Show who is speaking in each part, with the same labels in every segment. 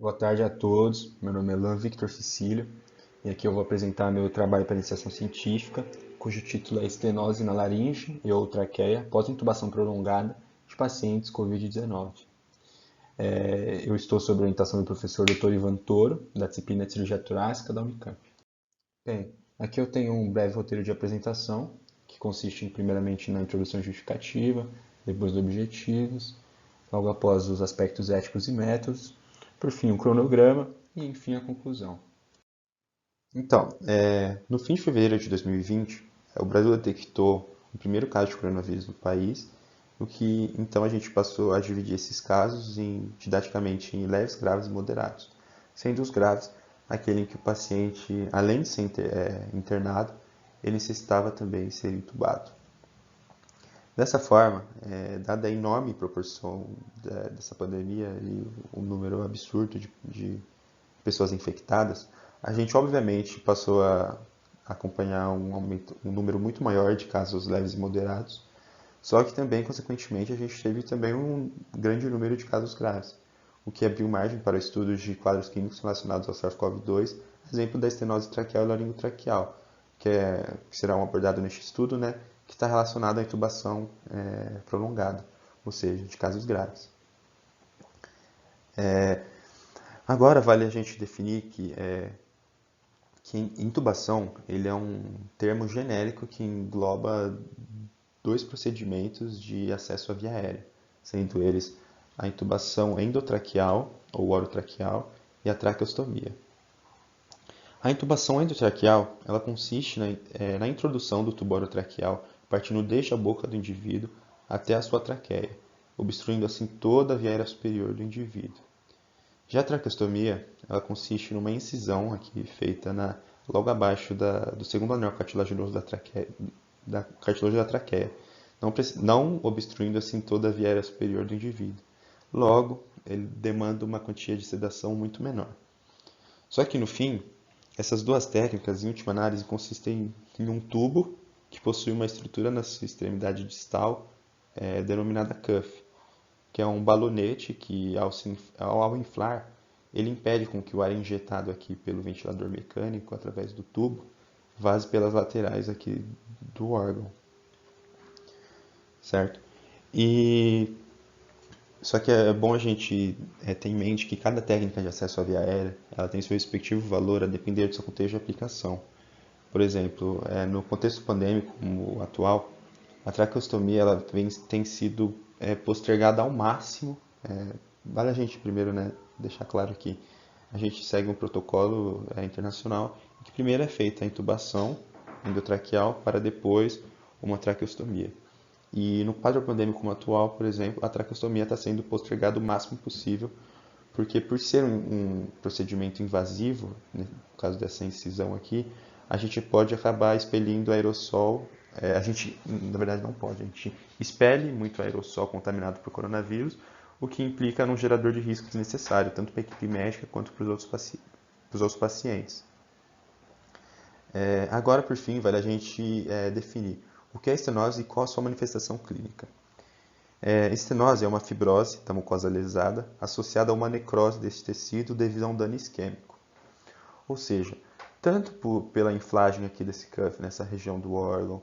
Speaker 1: Boa tarde a todos, meu nome é Lan Victor Cecílio e aqui eu vou apresentar meu trabalho para iniciação científica, cujo título é Estenose na laringe e ou traqueia pós-intubação prolongada de pacientes COVID-19. Eu estou sob orientação do professor Dr. Ivan Toro, da disciplina de cirurgia torácica da Unicamp. Bem, aqui eu tenho um breve roteiro de apresentação, que consiste primeiramente na introdução justificativa, depois dos objetivos, logo após os aspectos éticos e métodos, por fim um cronograma e enfim a conclusão. Então, no fim de fevereiro de 2020, o Brasil detectou o primeiro caso de coronavírus no país, o que então a gente passou a dividir esses casos didaticamente em leves, graves e moderados, sendo os graves aquele em que o paciente, além de ser internado, ele necessitava também ser entubado. Dessa forma, dada a enorme proporção dessa pandemia e o número absurdo de pessoas infectadas, a gente obviamente passou a acompanhar um número muito maior de casos leves e moderados, só que também, consequentemente, a gente teve também um grande número de casos graves, o que abriu margem para estudos de quadros clínicos relacionados ao SARS-CoV-2, exemplo da estenose traqueal e laringotraqueal, que será abordado neste estudo, né, que está relacionado à intubação prolongada, ou seja, de casos graves. Agora vale a gente definir que intubação ele é um termo genérico que engloba dois procedimentos de acesso à via aérea, sendo eles a intubação endotraqueal ou orotraqueal e a traqueostomia. A intubação endotraqueal ela consiste na introdução do tubo orotraqueal partindo desde a boca do indivíduo até a sua traqueia, obstruindo assim toda a via aérea superior do indivíduo. Já a traqueostomia, ela consiste numa incisão aqui feita logo abaixo do segundo anel cartilaginoso da cartilagem da traqueia, não obstruindo assim toda a via aérea superior do indivíduo. Logo, ele demanda uma quantia de sedação muito menor. Só que no fim, essas duas técnicas, em última análise, consistem em um tubo que possui uma estrutura na sua extremidade distal, denominada cuff, que é um balonete que, ao inflar, ele impede com que o ar injetado aqui pelo ventilador mecânico, através do tubo, vaze pelas laterais aqui do órgão, certo? E só que é bom a gente ter em mente que cada técnica de acesso à via aérea ela tem seu respectivo valor a depender do seu contexto de aplicação. Por exemplo, no contexto pandêmico como o atual, a traqueostomia tem sido postergada ao máximo. Vale a gente primeiro, né, deixar claro que a gente segue um protocolo internacional em que primeiro é feita a intubação endotraqueal para depois uma traqueostomia. E no quadro pandêmico como atual, por exemplo, a traqueostomia está sendo postergada o máximo possível, porque por ser um procedimento invasivo, né, no caso dessa incisão aqui, a gente pode acabar expelindo aerossol. A gente, na verdade, não pode, a gente expele muito aerossol contaminado por coronavírus, o que implica num gerador de risco desnecessário, tanto para a equipe médica quanto para os outros pacientes. Agora, por fim, vale a gente definir o que é estenose e qual a sua manifestação clínica. Estenose é uma fibrose da mucosa lesada associada a uma necrose deste tecido devido a um dano isquêmico. Ou seja, tanto pela inflagem aqui desse cuff nessa região do órgão,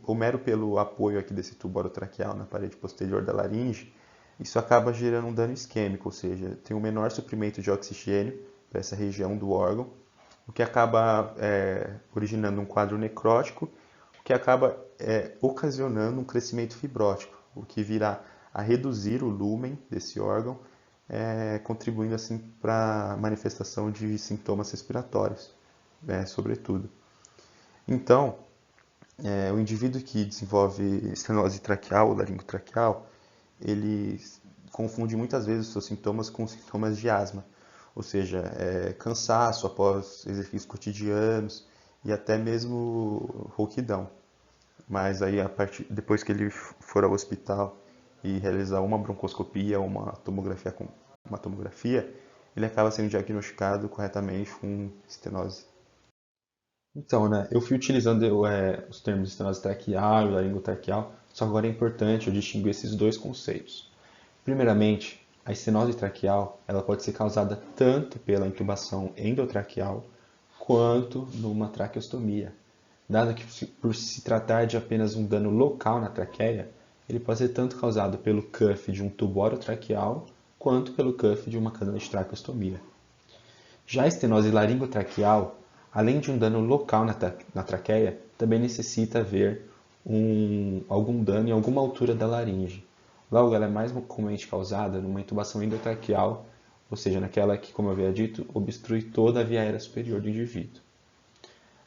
Speaker 1: ou mero pelo apoio aqui desse tubo orotraqueal na parede posterior da laringe, isso acaba gerando um dano isquêmico, ou seja, tem um menor suprimento de oxigênio para essa região do órgão, o que acaba originando um quadro necrótico, o que acaba ocasionando um crescimento fibrótico, o que virá a reduzir o lumen desse órgão, contribuindo assim para a manifestação de sintomas respiratórios, sobretudo. Então, o indivíduo que desenvolve estenose traqueal ou laringotraqueal, ele confunde muitas vezes os seus sintomas com sintomas de asma, ou seja, cansaço após exercícios cotidianos e até mesmo rouquidão. Mas aí, depois que ele for ao hospital e realizar uma broncoscopia ou uma tomografia, ele acaba sendo diagnosticado corretamente com estenose. Então, né, eu fui utilizando os termos estenose traqueal e laringotraqueal, só que agora é importante eu distinguir esses dois conceitos. Primeiramente, A estenose traqueal ela pode ser causada tanto pela intubação endotraqueal quanto numa traqueostomia. Dado que por se tratar de apenas um dano local na traqueia, ele pode ser tanto causado pelo cuff de um tubo orotraqueal quanto pelo cuff de uma cânula de traqueostomia. Já a estenose laringotraqueal, além de um dano local na traqueia, também necessita haver algum dano em alguma altura da laringe. Logo, ela é mais comumente causada numa intubação endotraqueal, ou seja, naquela que, como eu havia dito, obstrui toda a via aérea superior do indivíduo.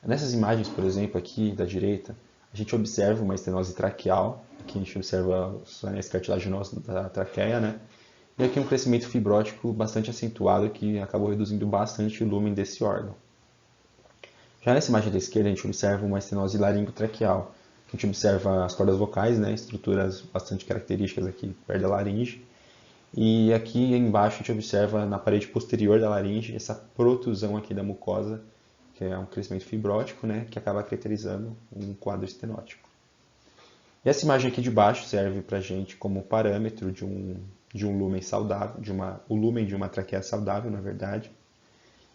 Speaker 1: Nessas imagens, por exemplo, aqui da direita, a gente observa uma estenose traqueal, aqui a gente observa os anéis cartilaginosos da traqueia, né? E aqui um crescimento fibrótico bastante acentuado que acabou reduzindo bastante o lumen desse órgão. Já nessa imagem da esquerda, a gente observa uma estenose laringotraqueal. A gente observa as cordas vocais, né, estruturas bastante características aqui perto da laringe. E aqui embaixo a gente observa na parede posterior da laringe essa protusão aqui da mucosa, que é um crescimento fibrótico, né, que acaba caracterizando um quadro estenótico. E essa imagem aqui de baixo serve para a gente como parâmetro de um lumen saudável, o lumen de uma traqueia saudável, na verdade.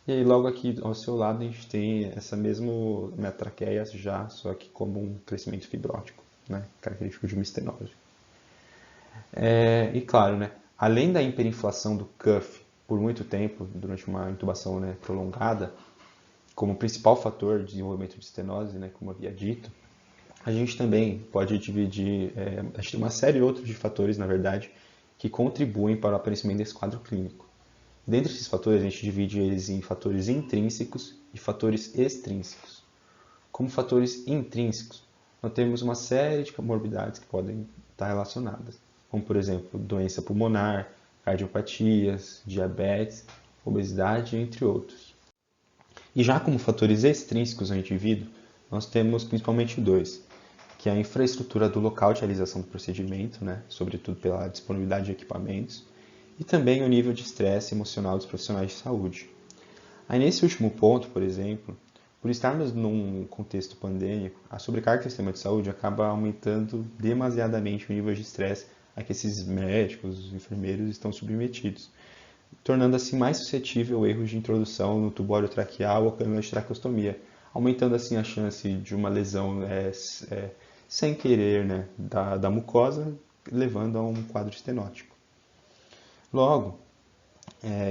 Speaker 1: E aí logo aqui ao seu lado a gente tem essa mesma traqueia já, só que como um crescimento fibrótico, né, característico de uma estenose. E claro, né, além da hiperinflação do cuff por muito tempo, durante uma intubação, né, prolongada, como principal fator de desenvolvimento de estenose, né, como havia dito, a gente também pode dividir, a gente tem uma série de outros fatores, na verdade, que contribuem para o aparecimento desse quadro clínico. Dentre esses fatores, a gente divide eles em fatores intrínsecos e fatores extrínsecos. Como fatores intrínsecos, nós temos uma série de comorbidades que podem estar relacionadas, como, por exemplo, doença pulmonar, cardiopatias, diabetes, obesidade, entre outros. E já como fatores extrínsecos ao indivíduo, nós temos principalmente dois, que é a infraestrutura do local de realização do procedimento, né, sobretudo pela disponibilidade de equipamentos, e também o nível de estresse emocional dos profissionais de saúde. Aí nesse último ponto, por exemplo, por estarmos num contexto pandêmico, a sobrecarga do sistema de saúde acaba aumentando demasiadamente o nível de estresse a que esses médicos, os enfermeiros estão submetidos, tornando assim mais suscetível a erros de introdução no tubo orotraqueal ou cânula de traqueostomia, aumentando assim a chance de uma lesão sem querer, né, da mucosa, levando a um quadro estenótico. Logo,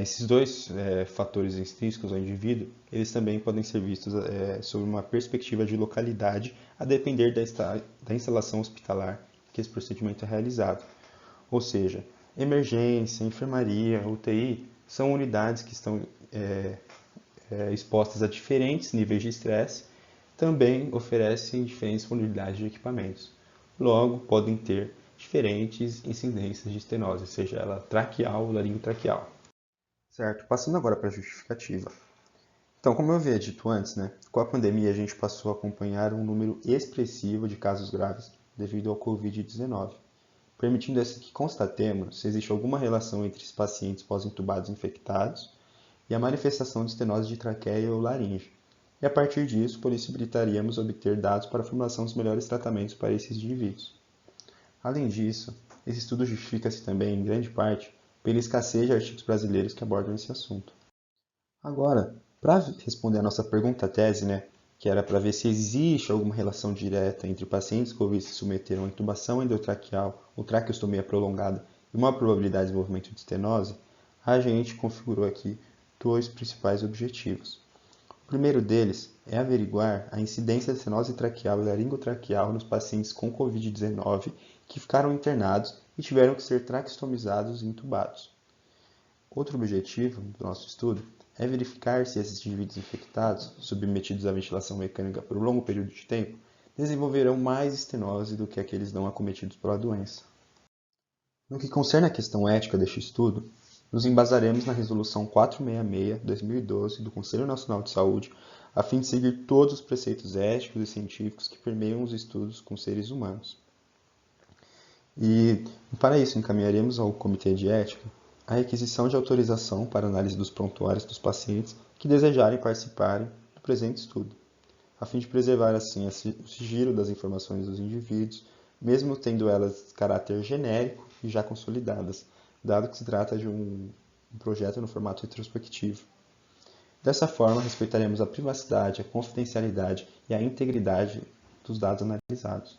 Speaker 1: esses dois fatores extrínsecos ao indivíduo, eles também podem ser vistos sob uma perspectiva de localidade, a depender da instalação hospitalar que esse procedimento é realizado. Ou seja, emergência, enfermaria, UTI, são unidades que estão expostas a diferentes níveis de estresse, também oferecem diferentes disponibilidades de equipamentos. Logo, podem ter diferentes incidências de estenose, seja ela traqueal ou laringotraqueal. Certo, passando agora para a justificativa. Então, como eu havia dito antes, né, com a pandemia a gente passou a acompanhar um número expressivo de casos graves devido ao Covid-19, permitindo assim que constatemos se existe alguma relação entre os pacientes pós-intubados infectados e a manifestação de estenose de traqueia ou laringe. E a partir disso, possibilitaríamos obter dados para a formulação dos melhores tratamentos para esses indivíduos. Além disso, esse estudo justifica-se também, em grande parte, pela escassez de artigos brasileiros que abordam esse assunto. Agora, para responder a nossa pergunta tese, né, que era para ver se existe alguma relação direta entre pacientes COVID se submeteram a intubação endotraqueal ou traqueostomia prolongada e uma probabilidade de desenvolvimento de estenose, a gente configurou aqui dois principais objetivos. O primeiro deles é averiguar a incidência de estenose traqueal e laringotraqueal nos pacientes com COVID-19 que ficaram internados e tiveram que ser traqueostomizados e intubados. Outro objetivo do nosso estudo é verificar se esses indivíduos infectados, submetidos à ventilação mecânica por um longo período de tempo, desenvolverão mais estenose do que aqueles não acometidos pela doença. No que concerne à questão ética deste estudo, nos embasaremos na Resolução 466/2012 do Conselho Nacional de Saúde, a fim de seguir todos os preceitos éticos e científicos que permeiam os estudos com seres humanos. E, para isso, encaminharemos ao Comitê de Ética a requisição de autorização para análise dos prontuários dos pacientes que desejarem participarem do presente estudo, a fim de preservar, assim, o sigilo das informações dos indivíduos, mesmo tendo elas caráter genérico e já consolidadas, dado que se trata de um projeto no formato retrospectivo. Dessa forma, respeitaremos a privacidade, a confidencialidade e a integridade dos dados analisados.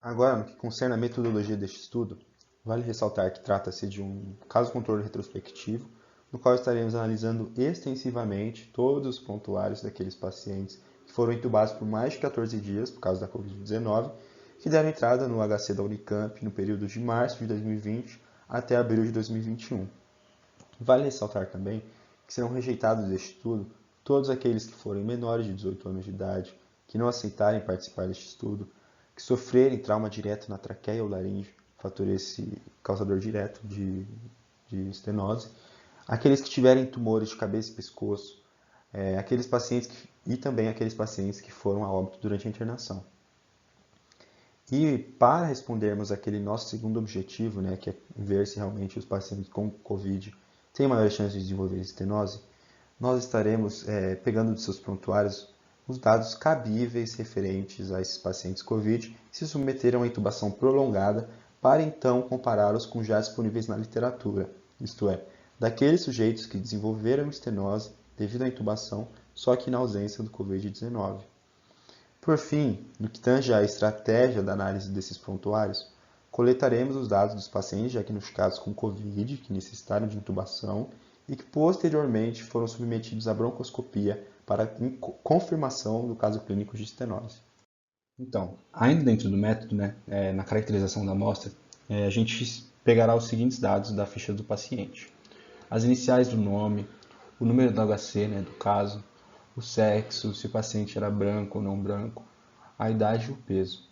Speaker 1: Agora, no que concerne a metodologia deste estudo, vale ressaltar que trata-se de um caso-controle retrospectivo, no qual estaremos analisando extensivamente todos os prontuários daqueles pacientes que foram entubados por mais de 14 dias por causa da Covid-19, que deram entrada no HC da Unicamp no período de março de 2020 até abril de 2021. Vale ressaltar também que serão rejeitados deste estudo todos aqueles que forem menores de 18 anos de idade, que não aceitarem participar deste estudo, que sofrerem trauma direto na traqueia ou laringe, fator esse causador direto de estenose, aqueles que tiverem tumores de cabeça e pescoço, e também aqueles pacientes que foram a óbito durante a internação. E para respondermos aquele nosso segundo objetivo, que é ver se realmente os pacientes com COVID têm maior chance de desenvolver estenose, nós estaremos pegando de seus prontuários os dados cabíveis referentes a esses pacientes COVID que se submeteram a intubação prolongada para então compará-los com já disponíveis na literatura, isto é, daqueles sujeitos que desenvolveram estenose devido à intubação, só que na ausência do COVID-19. Por fim, no que tange à estratégia da análise desses prontuários, coletaremos os dados dos pacientes diagnosticados com COVID, que necessitaram de intubação e que posteriormente foram submetidos à broncoscopia para confirmação do caso clínico de estenose. Então, ainda dentro do método, na caracterização da amostra, a gente pegará os seguintes dados da ficha do paciente: as iniciais do nome, o número do HC, do caso, o sexo, se o paciente era branco ou não branco, a idade e o peso.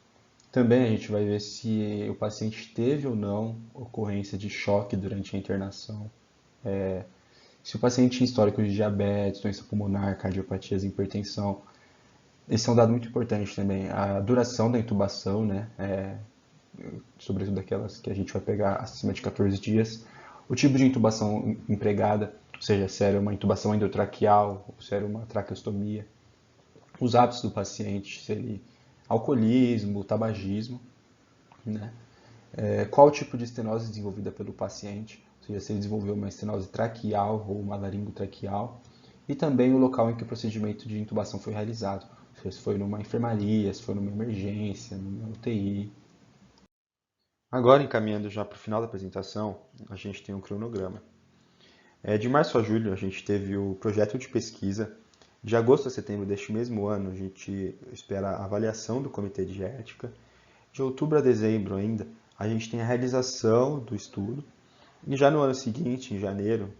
Speaker 1: Também a gente vai ver se o paciente teve ou não ocorrência de choque durante a internação, se o paciente tinha histórico de diabetes, doença pulmonar, cardiopatias, hipertensão. Esse é um dado muito importante também. A duração da intubação, sobretudo aquelas que a gente vai pegar acima de 14 dias. O tipo de intubação empregada, ou seja, se era uma intubação endotraqueal ou se era uma traqueostomia. Os hábitos do paciente, se ele alcoolismo, tabagismo, qual o tipo de estenose desenvolvida pelo paciente, ou seja, se ele desenvolveu uma estenose traqueal ou uma laringotraqueal, e também o local em que o procedimento de intubação foi realizado, ou seja, se foi numa enfermaria, se foi numa emergência, numa UTI. Agora, encaminhando já para o final da apresentação, a gente tem um cronograma. De março a julho, a gente teve o projeto de pesquisa. De agosto a setembro deste mesmo ano, a gente espera a avaliação do comitê de ética. De outubro a dezembro ainda, a gente tem a realização do estudo. E já no ano seguinte, em janeiro,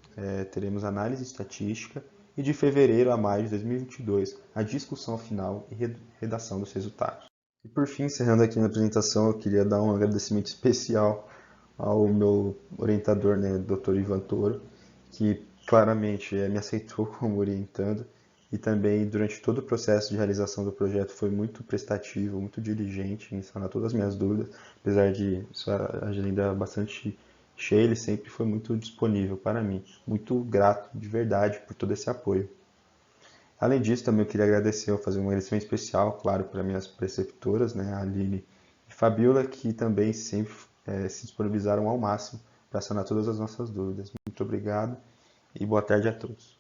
Speaker 1: teremos análise estatística. E de fevereiro a maio de 2022, a discussão final e redação dos resultados. E por fim, encerrando aqui minha apresentação, eu queria dar um agradecimento especial ao meu orientador, Dr. Ivan Toro, que claramente me aceitou como orientando e também durante todo o processo de realização do projeto foi muito prestativo, muito diligente em sanar todas as minhas dúvidas, apesar de sua agenda bastante cheia, ele sempre foi muito disponível para mim, muito grato de verdade por todo esse apoio. Além disso, também eu queria fazer um agradecimento especial, claro, para minhas preceptoras, a Aline e Fabiola, que também sempre se disponibilizaram ao máximo para sanar todas as nossas dúvidas. Muito obrigado e boa tarde a todos.